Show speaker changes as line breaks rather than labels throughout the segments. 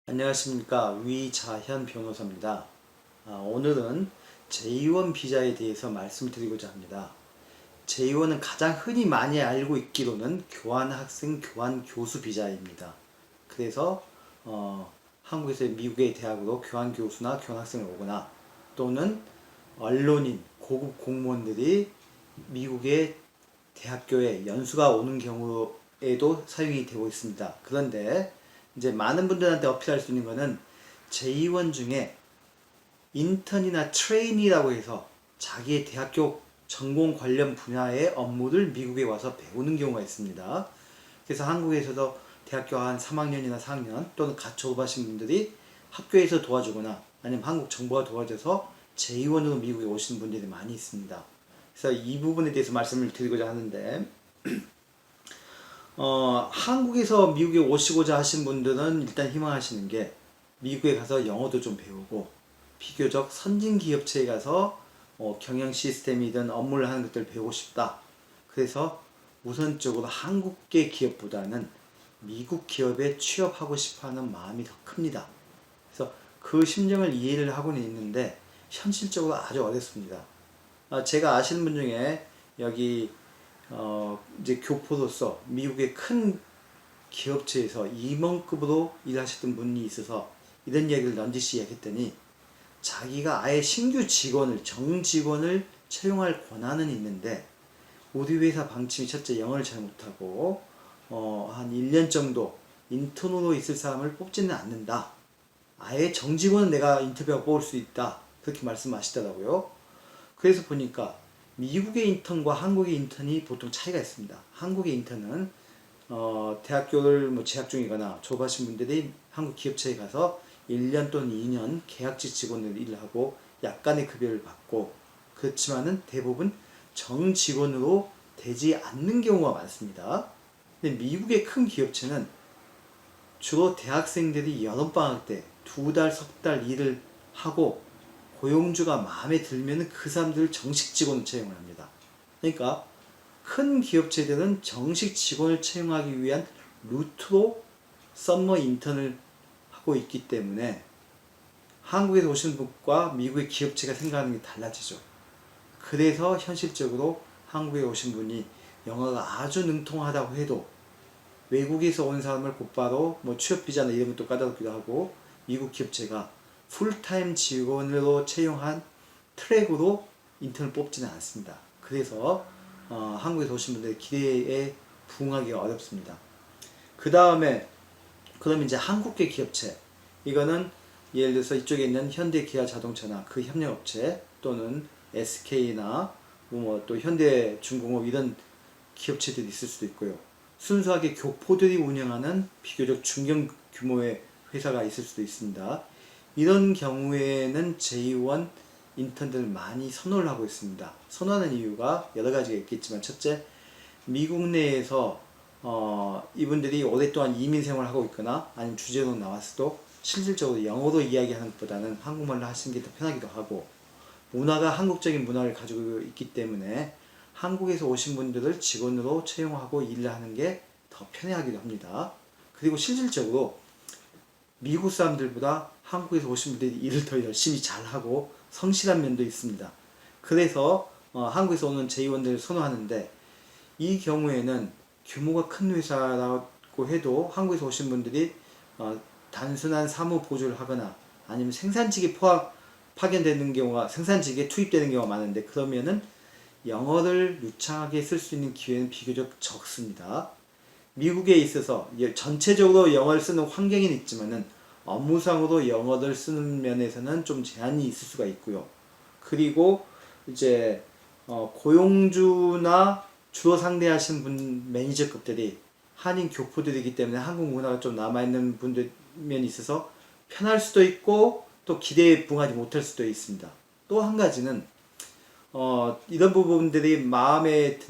안녕하십니까. 위자현 변호사입니다. 오늘은 J1 비자에 대해서 말씀드리고자 합니다. J1은 가장 흔히 많이 알고 있기로는 교환학생, 교환교수 비자입니다. 그래서 한국에서 미국의 대학으로 교환교수나 교환학생을 오거나 또는 언론인, 고급 공무원들이 미국의 대학교에 연수가 오는 경우에도 사용이 되고 있습니다. 그런데 이제 많은 분들한테 어필할 수 있는 거는 J1 중에 인턴이나 트레이니라고 해서 자기의 대학교 전공 관련 분야의 업무를 미국에 와서 배우는 경우가 있습니다. 그래서 한국에서도 대학교 한 3학년이나 4학년 또는 갓 졸업하신 분들이 학교에서 도와주거나 아니면 한국 정부가 도와줘서 J1으로 미국에 오시는 분들이 많이 있습니다. 그래서 이 부분에 대해서 말씀을 드리고자 하는데 한국에서 미국에 오시고자 하신 분들은 일단 희망하시는 게 미국에 가서 영어도 좀 배우고 비교적 선진 기업체에 가서 경영 시스템이든 업무를 하는 것들을 배우고 싶다. 그래서 우선적으로 한국계 기업보다는 미국 기업에 취업하고 싶어 하는 마음이 더 큽니다. 그래서 그 심정을 이해를 하고는 있는데 현실적으로 아주 어렵습니다. 제가 아시는 분 중에 여기 이제 교포로서 미국의 큰 기업체에서 임원급으로 일하셨던 분이 있어서 이런 이야기를 넌지시 얘기했더니 자기가 아예 신규 직원을 정직원을 채용할 권한은 있는데 우리 회사 방침이 첫째 영어를 잘 못하고 한 1년 정도 인턴으로 있을 사람을 뽑지는 않는다. 아예 정직원은 내가 인터뷰하고 뽑을 수 있다. 그렇게 말씀하시더라고요. 그래서 보니까 미국의 인턴과 한국의 인턴이 보통 차이가 있습니다. 한국의 인턴은 대학교를 재학 중이거나 졸업하신 분들이 한국 기업체에 가서 1년 또는 2년 계약직 직원으로 일을 하고 약간의 급여를 받고, 그렇지만은 대부분 정직원으로 되지 않는 경우가 많습니다. 근데 미국의 큰 기업체는 주로 대학생들이 여름방학 때 2달, 석 달 일을 하고 고용주가 마음에 들면 그 사람들을 정식 직원으로 채용을 합니다. 그러니까 큰 기업체들은 정식 직원을 채용하기 위한 루트로 썸머 인턴을 하고 있기 때문에 한국에서 오시는 분과 미국의 기업체가 생각하는 게 달라지죠. 그래서 현실적으로 한국에 오신 분이 영어가 아주 능통하다고 해도 외국에서 온 사람을 곧바로 취업비자나 이런 것도 까다롭기도 하고 미국 기업체가 풀타임 직원으로 채용한 트랙으로 인턴을 뽑지는 않습니다. 그래서 한국에서 오신 분들의 기대에 부응하기 어렵습니다. 그 다음에 그럼 이제 한국계 기업체, 이거는 예를 들어서 이쪽에 있는 현대 기아 자동차나 그 협력업체 또는 SK나 또 현대 중공업 이런 기업체들이 있을 수도 있고요. 순수하게 교포들이 운영하는 비교적 중견 규모의 회사가 있을 수도 있습니다. 이런 경우에는 J1 인턴들을 많이 선호를 하고 있습니다. 선호하는 이유가 여러 가지가 있겠지만, 첫째, 미국 내에서 이분들이 오랫동안 이민 생활을 하고 있거나 아니면 주재로 나왔어도 실질적으로 영어로 이야기하는 것보다는 한국말로 하시는 게 더 편하기도 하고, 문화가 한국적인 문화를 가지고 있기 때문에 한국에서 오신 분들을 직원으로 채용하고 일을 하는 게 더 편해하기도 합니다. 그리고 실질적으로 미국 사람들보다 한국에서 오신 분들이 일을 더 열심히 잘하고 성실한 면도 있습니다. 그래서 한국에서 오는 J1들을 선호하는데, 이 경우에는 규모가 큰 회사라고 해도 한국에서 오신 분들이 단순한 사무 보조를 하거나 아니면 생산직에 파견되는 경우가, 생산직에 투입되는 경우가 많은데, 그러면은 영어를 유창하게 쓸 수 있는 기회는 비교적 적습니다. 미국에 있어서 전체적으로 영어를 쓰는 환경은 있지만은 업무상으로 영어를 쓰는 면에서는 좀 제한이 있을 수가 있고요. 그리고 이제 고용주나 주로 상대하시는 분, 매니저급들이 한인 교포들이기 때문에 한국 문화가 좀 남아있는 분들 면이 있어서 편할 수도 있고 또 기대에 부응하지 못할 수도 있습니다. 또 한 가지는 이런 부분들이 마음에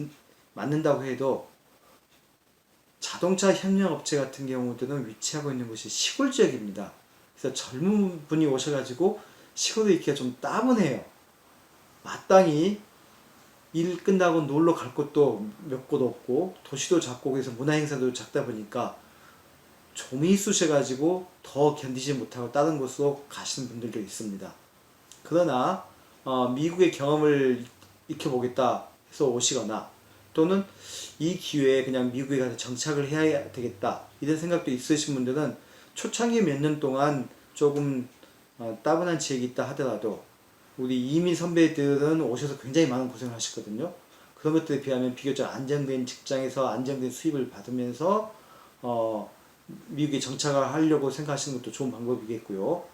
맞는다고 해도 자동차 협력업체 같은 경우들은 위치하고 있는 곳이 시골 지역입니다. 그래서 젊은 분이 오셔가지고 시골에 있기가 좀 따분해요. 마땅히 일 끝나고 놀러 갈 곳도 몇 곳 없고 도시도 작고 그래서 문화행사도 작다 보니까 좀이 쑤셔가지고 더 견디지 못하고 다른 곳으로 가시는 분들도 있습니다. 그러나 미국의 경험을 익혀보겠다 해서 오시거나 또는 이 기회에 그냥 미국에 가서 정착을 해야 되겠다 이런 생각도 있으신 분들은 초창기 몇 년 동안 조금 따분한 지역이 있다 하더라도 우리 이민 선배들은 오셔서 굉장히 많은 고생을 하시거든요. 그런 것들에 비하면 비교적 안정된 직장에서 안정된 수입을 받으면서 미국에 정착을 하려고 생각하시는 것도 좋은 방법이겠고요.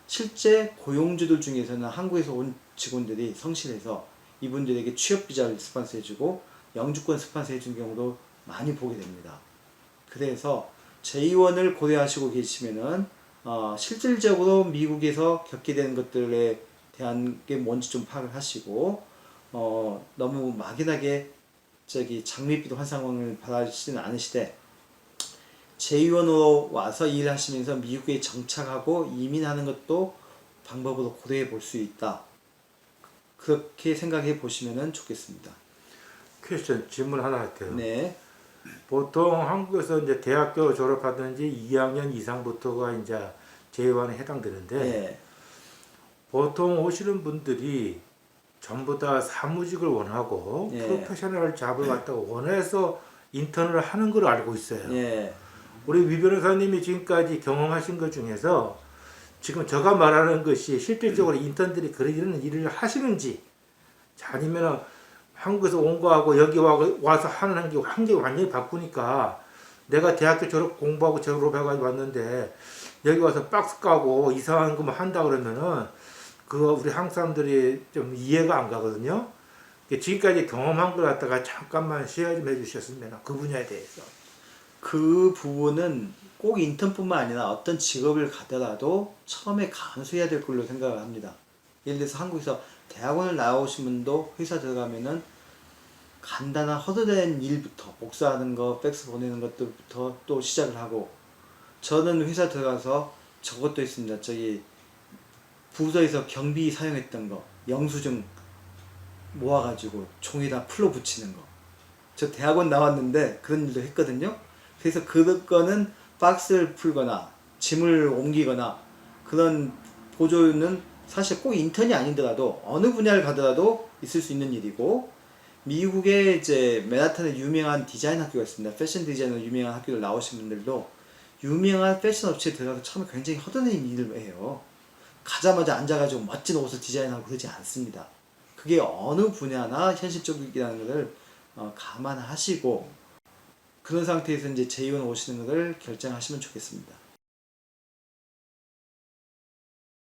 실제 고용주들 중에서는 한국에서 온 직원들이 성실해서 이분들에게 취업비자를 스폰서해주고 영주권 스폰서해준 경우도 많이 보게 됩니다. 그래서 제2원을 고려하시고 계시면은 실질적으로 미국에서 겪게 되는 것들에 대한 게 뭔지 좀 파악을 하시고 너무 막연하게 장밋빛 환상을 바라시는 않으시되 제2원으로 와서 일하시면서 미국에 정착하고 이민하는 것도 방법으로 고려해 볼 수 있다. 그렇게 생각해 보시면 좋겠습니다.
퀘스천 질문 하나 할게요.
네.
보통 한국에서 이제 대학교 졸업하든지 2학년 이상부터가 이제 제1에 해당되는데
네.
보통 오시는 분들이 전부 다 사무직을 원하고
예.
프로페셔널 잡을 갖다가 원해서 인턴을 하는 걸 알고 있어요.
예.
우리 위 변호사님이 지금까지 경험하신 것 중에서 지금 제가 말하는 것이 실질적으로 인턴들이 그런 일을 하시는지 아니면 한국에서 온 거하고 여기 와서 하는 게 환경이 완전히 바꾸니까 내가 대학교 졸업 공부하고 졸업해가지고 왔는데 여기 와서 박스 까고 이상한 것만 한다 그러면은 그거 우리 한국 사람들이 좀 이해가 안 가거든요. 지금까지 경험한 걸 갖다가 잠깐만 쉐어 좀 해주셨으면 그 분야에 대해서.
그 부분은 꼭 인턴뿐만 아니라 어떤 직업을 가더라도 처음에 감수해야 될 걸로 생각을 합니다. 예를 들어서 한국에서 대학원을 나오신 분도 회사 들어가면은 간단한 허드렛 일부터 복사하는 거, 팩스 보내는 것들부터 또 시작을 하고 저는 회사 들어가서 저것도 있습니다. 부서에서 경비 사용했던 거 영수증 모아가지고 종이다 풀로 붙이는 거 저 대학원 나왔는데 그런 일도 했거든요. 그래서 그거는 박스를 풀거나 짐을 옮기거나 그런 보조는 사실 꼭 인턴이 아니더라도 어느 분야를 가더라도 있을 수 있는 일이고 미국에 이제 맨하탄에 유명한 디자인 학교가 있습니다. 패션 디자인으로 유명한 학교를 나오신 분들도 유명한 패션 업체에 들어가서 처음에 굉장히 허드렛 일을 해요. 가자마자 앉아가지고 멋진 옷을 디자인하고 그러지 않습니다. 그게 어느 분야나 현실적이라는 것을 감안하시고 그런 상태에서 이제 제2원 오시는 것을 결정하시면 좋겠습니다.